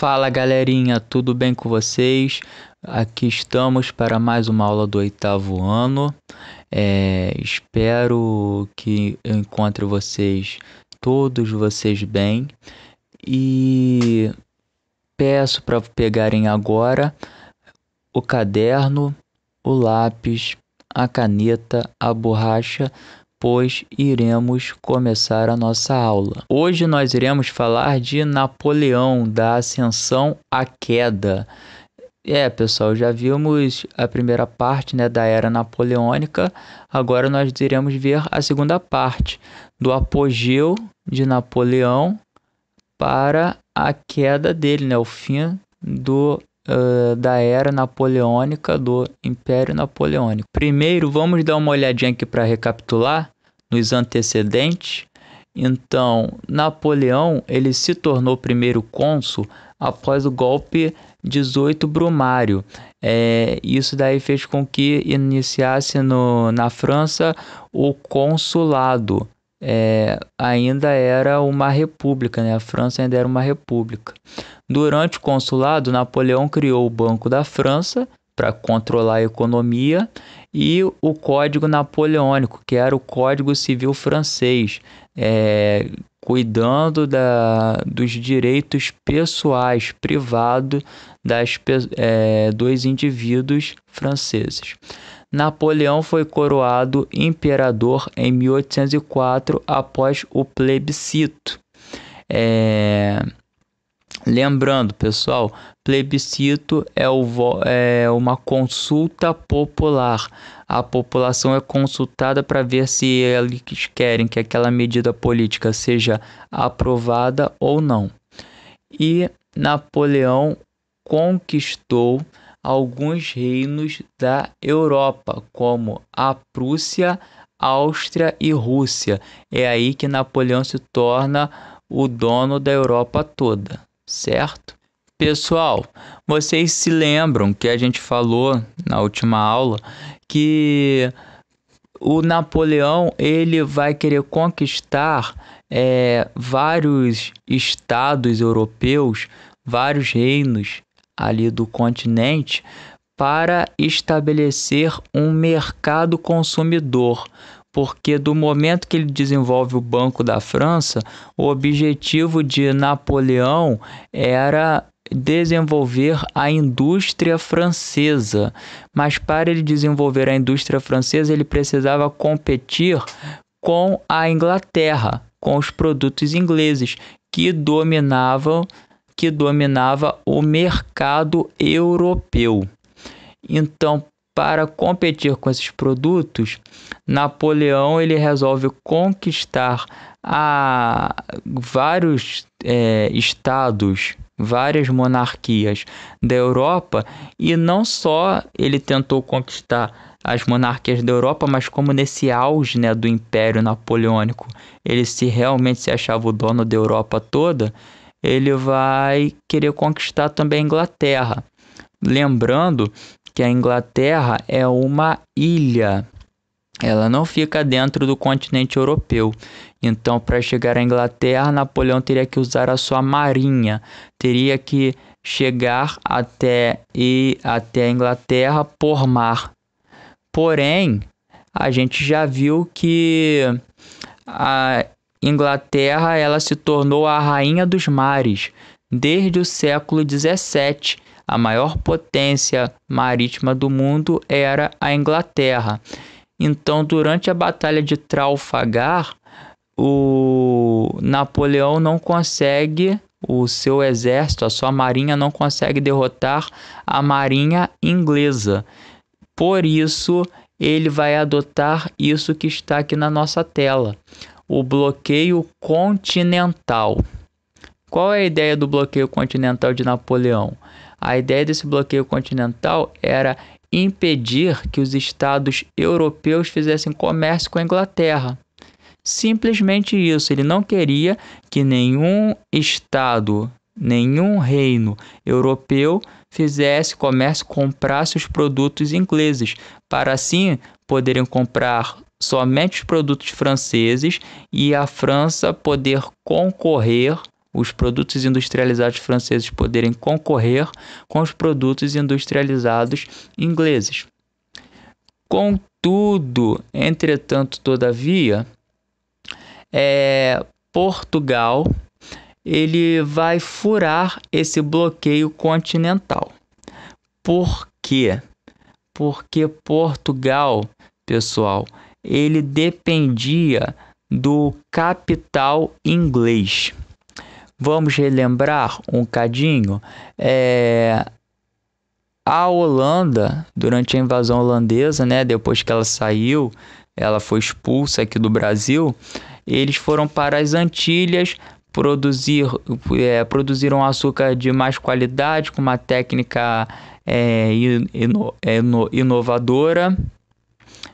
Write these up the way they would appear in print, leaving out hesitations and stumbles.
Fala galerinha, tudo bem com vocês? Aqui estamos para mais uma aula do oitavo ano. Espero que eu encontre todos vocês bem, e peço para pegarem agora o caderno, o lápis, a caneta, a borracha, pois iremos começar a nossa aula. Hoje nós iremos falar de Napoleão, da ascensão à queda. Pessoal, já vimos a primeira parte, da era napoleônica. Agora nós iremos ver a segunda parte, do apogeu de Napoleão para a queda dele, o fim da era napoleônica, do Império Napoleônico. Primeiro, vamos dar uma olhadinha aqui para recapitular nos antecedentes. Então, Napoleão ele se tornou primeiro cônsul após o golpe 18 Brumário. Isso daí fez com que iniciasse na França o consulado. Ainda era uma república, A França ainda era uma república. Durante o consulado, Napoleão criou o Banco da França para controlar a economia e o Código Napoleônico, que era o Código Civil francês, cuidando dos direitos pessoais, privados dos indivíduos franceses. Napoleão foi coroado imperador em 1804 após o plebiscito. Lembrando, pessoal, plebiscito é uma consulta popular. A população é consultada para ver se eles querem que aquela medida política seja aprovada ou não. E Napoleão conquistou alguns reinos da Europa, como a Prússia, Áustria e Rússia. É aí que Napoleão se torna o dono da Europa toda, certo? Pessoal, vocês se lembram que a gente falou na última aula que o Napoleão ele vai querer conquistar vários estados europeus, vários reinos ali do continente, para estabelecer um mercado consumidor, porque do momento que ele desenvolve o Banco da França, o objetivo de Napoleão era desenvolver a indústria francesa, mas para ele desenvolver a indústria francesa, ele precisava competir com a Inglaterra, com os produtos ingleses, que dominava o mercado europeu. Então, para competir com esses produtos, Napoleão ele resolve conquistar vários estados, várias monarquias da Europa, e não só ele tentou conquistar as monarquias da Europa, mas como nesse auge, do Império Napoleônico, ele realmente se achava o dono da Europa toda, ele vai querer conquistar também a Inglaterra. Lembrando que a Inglaterra é uma ilha, ela não fica dentro do continente europeu. Então, para chegar à Inglaterra, Napoleão teria que usar a sua marinha, teria que chegar até a Inglaterra por mar. Porém, a gente já viu que a Inglaterra ela se tornou a rainha dos mares. Desde o século XVII, a maior potência marítima do mundo era a Inglaterra. Então, durante a Batalha de Trafalgar, o Napoleão não consegue, o seu exército, a sua marinha não consegue derrotar a marinha inglesa. Por isso, ele vai adotar isso que está aqui na nossa tela, o bloqueio continental. Qual é a ideia do bloqueio continental de Napoleão? A ideia desse bloqueio continental era impedir que os estados europeus fizessem comércio com a Inglaterra. Simplesmente isso. Ele não queria que nenhum estado, nenhum reino europeu fizesse comércio, comprasse os produtos ingleses, para assim poderem comprar somente os produtos franceses e a França poder concorrer os produtos industrializados franceses poderem concorrer com os produtos industrializados ingleses. Contudo, entretanto, todavia, Portugal ele vai furar esse bloqueio continental. Por quê? Porque Portugal, pessoal, ele dependia do capital inglês. Vamos relembrar um cadinho? A Holanda, durante a invasão holandesa, né, depois que ela saiu, ela foi expulsa aqui do Brasil, eles foram para as Antilhas, produziram açúcar de mais qualidade, com uma técnica inovadora,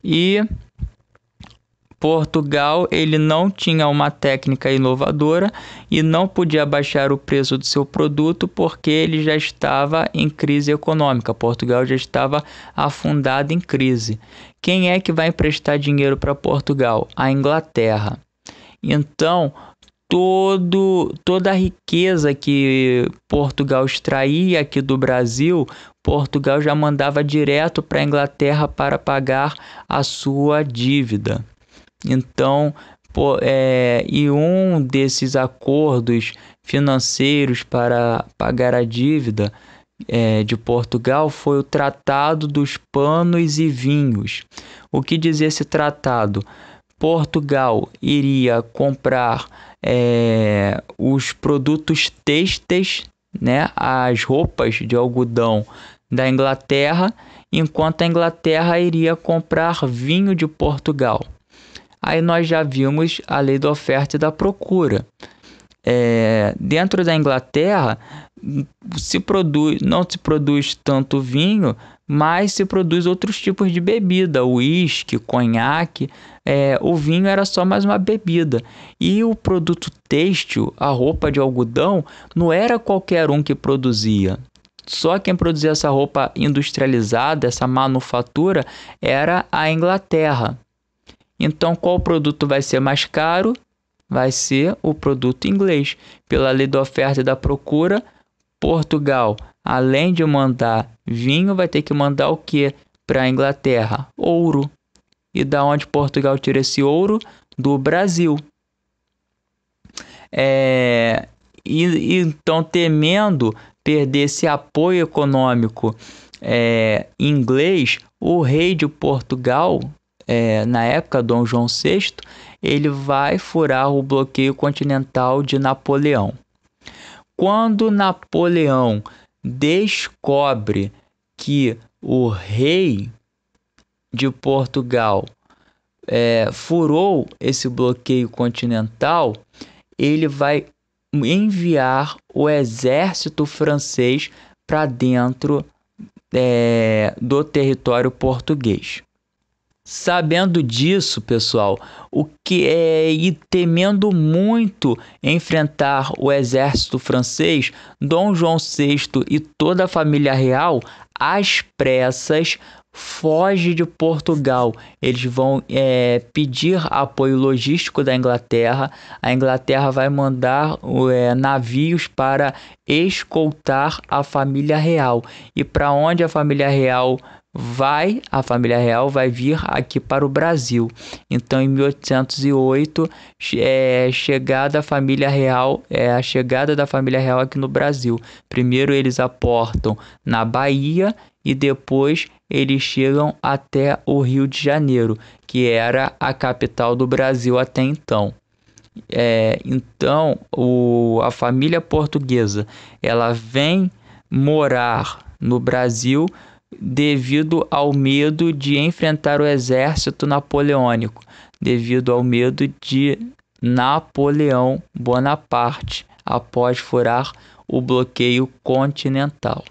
e Portugal ele não tinha uma técnica inovadora e não podia baixar o preço do seu produto porque ele já estava em crise econômica. Portugal já estava afundado em crise. Quem é que vai emprestar dinheiro para Portugal? A Inglaterra. Então, toda a riqueza que Portugal extraía aqui do Brasil, Portugal já mandava direto para a Inglaterra para pagar a sua dívida. Então, e um desses acordos financeiros para pagar a dívida de Portugal foi o Tratado dos Panos e Vinhos. O que dizia esse tratado? Portugal iria comprar os produtos têxteis, né, as roupas de algodão da Inglaterra, enquanto a Inglaterra iria comprar vinho de Portugal. Aí nós já vimos a lei da oferta e da procura. Dentro da Inglaterra não se produz tanto vinho, mas se produz outros tipos de bebida, uísque, conhaque. O vinho era só mais uma bebida. E o produto têxtil, a roupa de algodão, não era qualquer um que produzia. Só quem produzia essa roupa industrializada, essa manufatura, era a Inglaterra. Então, qual produto vai ser mais caro? Vai ser o produto inglês. Pela lei da oferta e da procura, Portugal, além de mandar vinho, vai ter que mandar o quê para a Inglaterra? Ouro. E da onde Portugal tira esse ouro? Do Brasil. Então, temendo perder esse apoio econômico inglês, o rei de Portugal, na época, Dom João VI, ele vai furar o bloqueio continental de Napoleão. Quando Napoleão descobre que o rei de Portugal furou esse bloqueio continental, ele vai enviar o exército francês para dentro do território português. Sabendo disso, pessoal, e temendo muito enfrentar o exército francês, Dom João VI e toda a família real, às pressas, foge de Portugal. Eles vão pedir apoio logístico da Inglaterra. A Inglaterra vai mandar navios para escoltar a família real. E para onde a família real vai? A família real vai vir aqui para o Brasil. Então, em 1808, a chegada da família real aqui no Brasil. Primeiro eles aportam na Bahia e depois eles chegam até o Rio de Janeiro, que era a capital do Brasil até então. Então, a família portuguesa, ela vem morar no Brasil devido ao medo de enfrentar o exército napoleônico, devido ao medo de Napoleão Bonaparte após furar o bloqueio continental.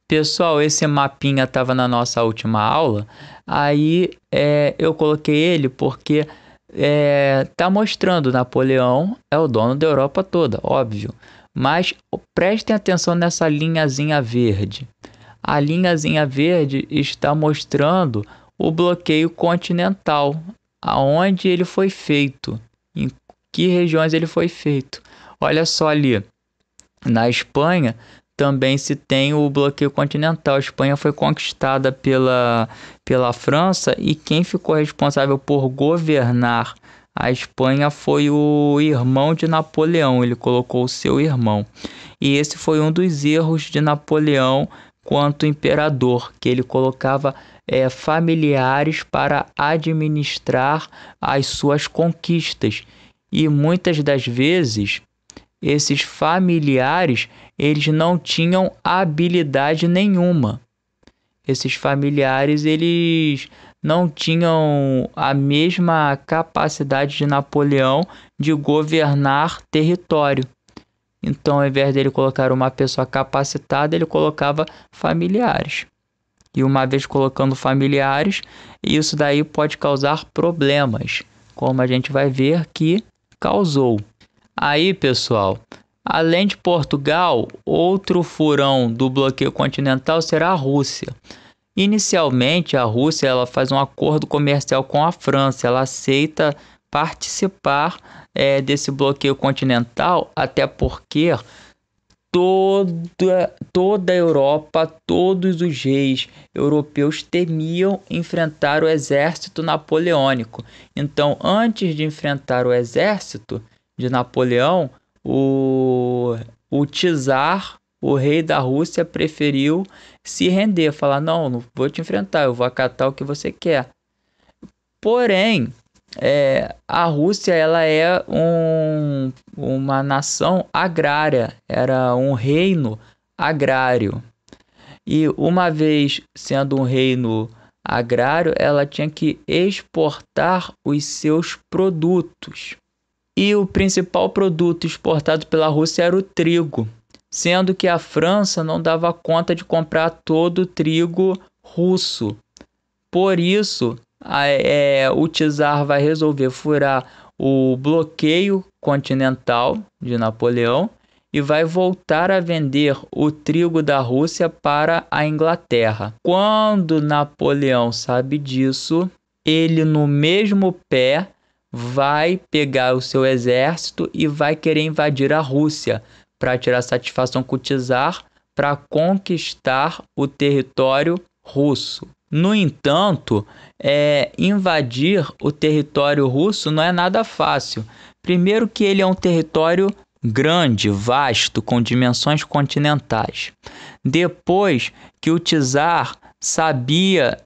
Pessoal, esse mapinha estava na nossa última aula, aí eu coloquei ele porque tá mostrando Napoleão é o dono da Europa toda, óbvio, mas prestem atenção nessa linhazinha verde. A linhazinha verde está mostrando o bloqueio continental, aonde ele foi feito, em que regiões ele foi feito. Olha só ali, na Espanha também se tem o bloqueio continental. A Espanha foi conquistada pela França e quem ficou responsável por governar a Espanha foi o irmão de Napoleão. Ele colocou o seu irmão. E esse foi um dos erros de Napoleão quanto imperador, que ele colocava familiares para administrar as suas conquistas. E muitas das vezes esses familiares eles não tinham habilidade nenhuma. Esses familiares eles não tinham a mesma capacidade de Napoleão de governar território. Então, ao invés dele colocar uma pessoa capacitada, ele colocava familiares. E uma vez colocando familiares, isso daí pode causar problemas, como a gente vai ver que causou. Aí, pessoal, além de Portugal, outro furão do bloqueio continental será a Rússia. Inicialmente, a Rússia ela faz um acordo comercial com a França, ela aceita participar desse bloqueio continental, até porque toda a Europa, todos os reis europeus temiam enfrentar o exército napoleônico. Então, antes de enfrentar o exército de Napoleão, o czar, o rei da Rússia, preferiu se render, falar, não vou te enfrentar, eu vou acatar o que você quer. Porém, a Rússia ela é uma nação agrária, era um reino agrário. E uma vez sendo um reino agrário, ela tinha que exportar os seus produtos. E o principal produto exportado pela Rússia era o trigo, sendo que a França não dava conta de comprar todo o trigo russo. Por isso, o czar vai resolver furar o bloqueio continental de Napoleão e vai voltar a vender o trigo da Rússia para a Inglaterra. Quando Napoleão sabe disso, ele no mesmo pé vai pegar o seu exército e vai querer invadir a Rússia para tirar satisfação com o czar, para conquistar o território russo. No entanto, invadir o território russo não é nada fácil. Primeiro que ele é um território grande, vasto, com dimensões continentais. Depois que o czar sabia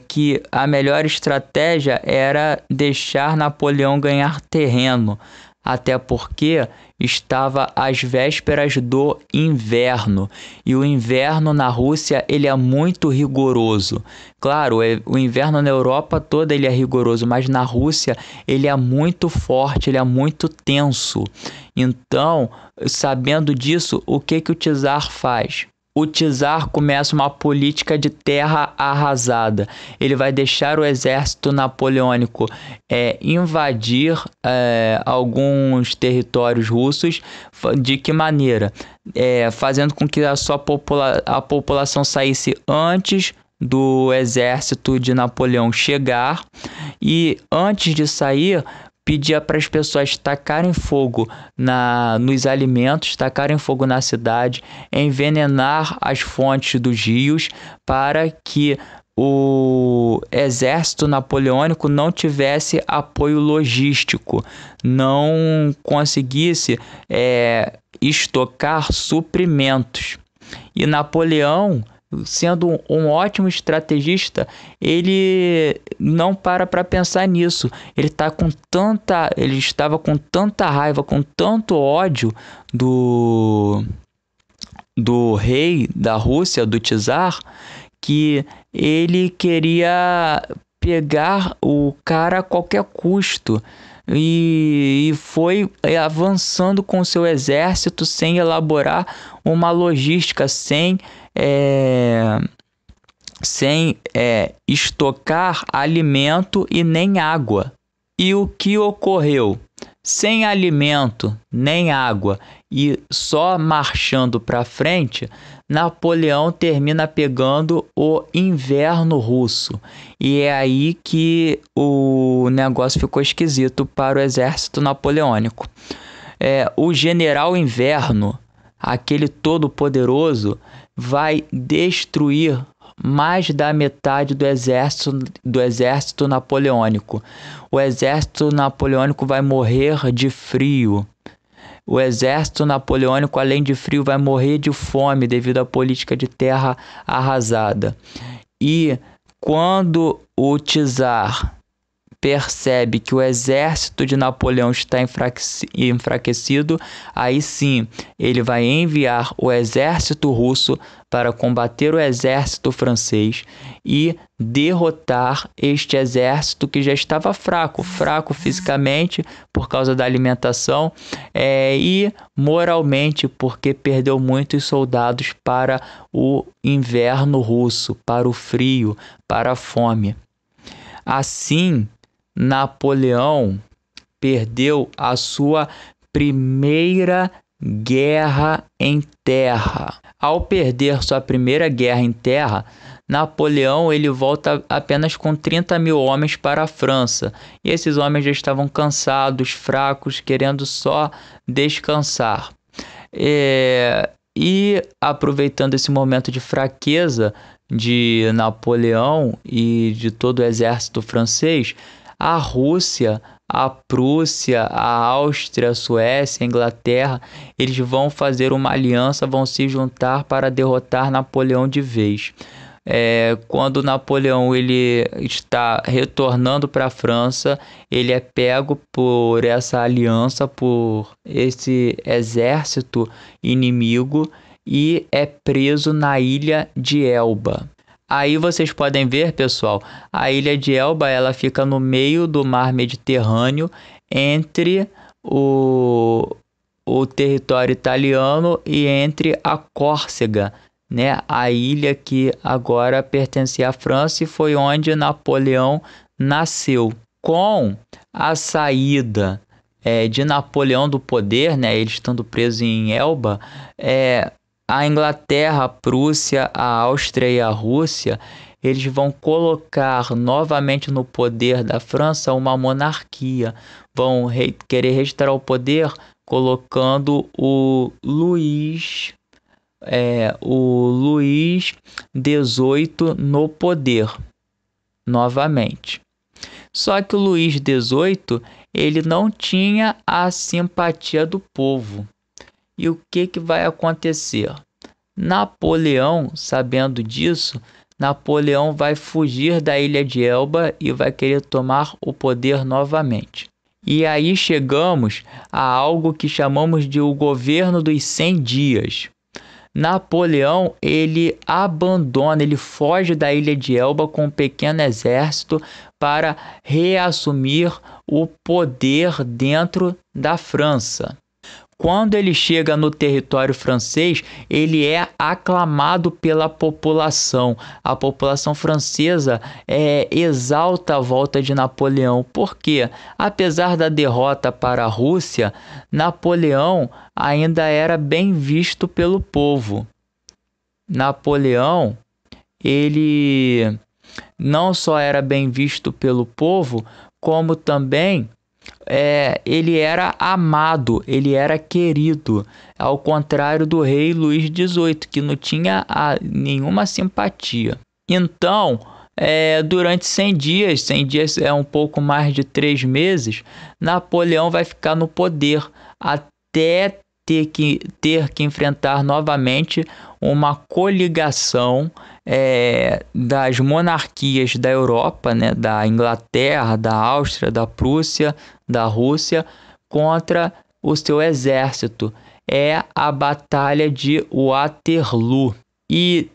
que a melhor estratégia era deixar Napoleão ganhar terreno, até porque estava às vésperas do inverno, e o inverno na Rússia ele é muito rigoroso. Claro, o inverno na Europa toda ele é rigoroso, mas na Rússia ele é muito forte, ele é muito tenso. Então, sabendo disso, o que o czar faz? O czar começa uma política de terra arrasada. Ele vai deixar o exército napoleônico invadir alguns territórios russos. De que maneira? Fazendo com que a população saísse antes do exército de Napoleão chegar, e antes de sair pedia para as pessoas tacarem fogo nos alimentos, tacarem fogo na cidade, envenenar as fontes dos rios, para que o exército napoleônico não tivesse apoio logístico, não conseguisse estocar suprimentos. E Napoleão, sendo um ótimo estrategista, ele não para pensar nisso. Ele estava com tanta raiva, com tanto ódio do rei da Rússia, do czar, que ele queria pegar o cara a qualquer custo. E foi avançando com seu exército sem elaborar uma logística, sem estocar alimento e nem água. E o que ocorreu? Sem alimento nem água e só marchando para frente, Napoleão termina pegando o inverno russo. E é aí que o negócio ficou esquisito para o exército napoleônico. o general Inverno, aquele todo-poderoso, vai destruir mais da metade do exército napoleônico. O exército napoleônico vai morrer de frio. O exército napoleônico, além de frio, vai morrer de fome devido à política de terra arrasada. E quando o czar percebe que o exército de Napoleão está enfraquecido, aí sim ele vai enviar o exército russo para combater o exército francês e derrotar este exército que já estava fraco fisicamente por causa da alimentação e moralmente porque perdeu muitos soldados para o inverno russo, para o frio, para a fome. Assim, Napoleão perdeu a sua primeira guerra em terra. Ao perder sua primeira guerra em terra, Napoleão ele volta apenas com 30 mil homens para a França. E esses homens já estavam cansados, fracos, querendo só descansar. E aproveitando esse momento de fraqueza de Napoleão e de todo o exército francês, a Rússia, a Prússia, a Áustria, a Suécia, a Inglaterra, eles vão fazer uma aliança, vão se juntar para derrotar Napoleão de vez. Quando Napoleão ele está retornando para a França, ele é pego por essa aliança, por esse exército inimigo e é preso na ilha de Elba. Aí vocês podem ver, pessoal, a ilha de Elba ela fica no meio do mar Mediterrâneo, entre o território italiano e entre a Córcega, né? A ilha que agora pertencia à França e foi onde Napoleão nasceu. Com a saída de Napoleão do poder, né? Ele estando preso em Elba, a Inglaterra, a Prússia, a Áustria e a Rússia, eles vão colocar novamente no poder da França uma monarquia. Vão querer restaurar o poder colocando o Luís XVIII no poder novamente. Só que o Luís XVIII ele não tinha a simpatia do povo. E o que vai acontecer? Napoleão, sabendo disso, Napoleão vai fugir da ilha de Elba e vai querer tomar o poder novamente. E aí chegamos a algo que chamamos de o governo dos 100 dias. Napoleão, ele abandona, ele foge da ilha de Elba com um pequeno exército para reassumir o poder dentro da França. Quando ele chega no território francês, ele é aclamado pela população. A população francesa exalta a volta de Napoleão. Por quê? Apesar da derrota para a Rússia, Napoleão ainda era bem visto pelo povo. Napoleão, ele não só era bem visto pelo povo, como também ele era amado, ele era querido, ao contrário do rei Luís XVIII, que não tinha nenhuma simpatia. Então, durante 100 dias é um pouco mais de 3 meses, Napoleão vai ficar no poder até ter que enfrentar novamente uma coligação das monarquias da Europa, né, da Inglaterra, da Áustria, da Prússia, da Rússia, contra o seu exército. É a Batalha de Waterloo. E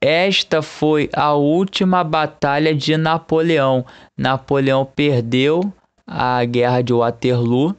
esta foi a última batalha de Napoleão. Napoleão perdeu a Guerra de Waterloo,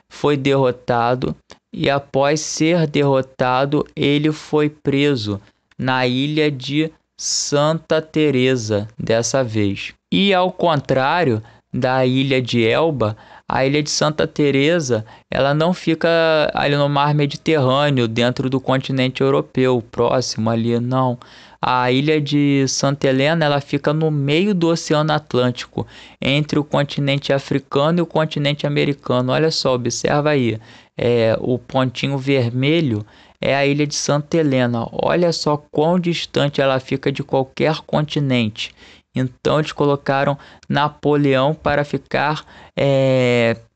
foi derrotado e após ser derrotado, ele foi preso na ilha de Santa Teresa dessa vez. E ao contrário da ilha de Elba, a ilha de Santa Teresa, ela não fica ali no mar Mediterrâneo, dentro do continente europeu, próximo ali, não. A ilha de Santa Helena, ela fica no meio do Oceano Atlântico, entre o continente africano e o continente americano. Olha só, observa aí. o pontinho vermelho é a ilha de Santa Helena. Olha só quão distante ela fica de qualquer continente. Então eles colocaram Napoleão para ficar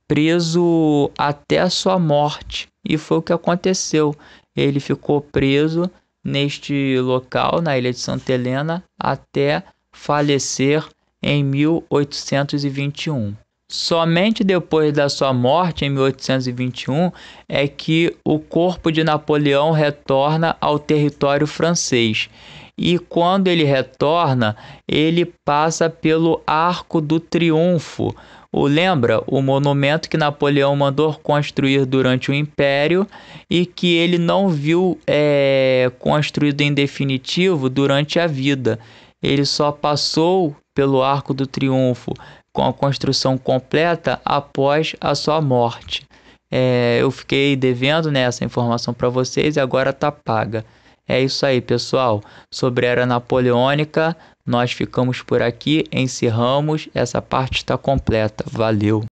preso até a sua morte. E foi o que aconteceu. Ele ficou preso neste local, na ilha de Santa Helena, até falecer em 1821. Somente depois da sua morte, em 1821, é que o corpo de Napoleão retorna ao território francês. E quando ele retorna, ele passa pelo Arco do Triunfo. Lembra? O monumento que Napoleão mandou construir durante o Império e que ele não viu construído em definitivo durante a vida. Ele só passou pelo Arco do Triunfo com a construção completa após a sua morte. Eu fiquei devendo, né, essa informação para vocês e agora está paga. É isso aí, pessoal. Sobre a Era Napoleônica, nós ficamos por aqui, encerramos. Essa parte está completa. Valeu!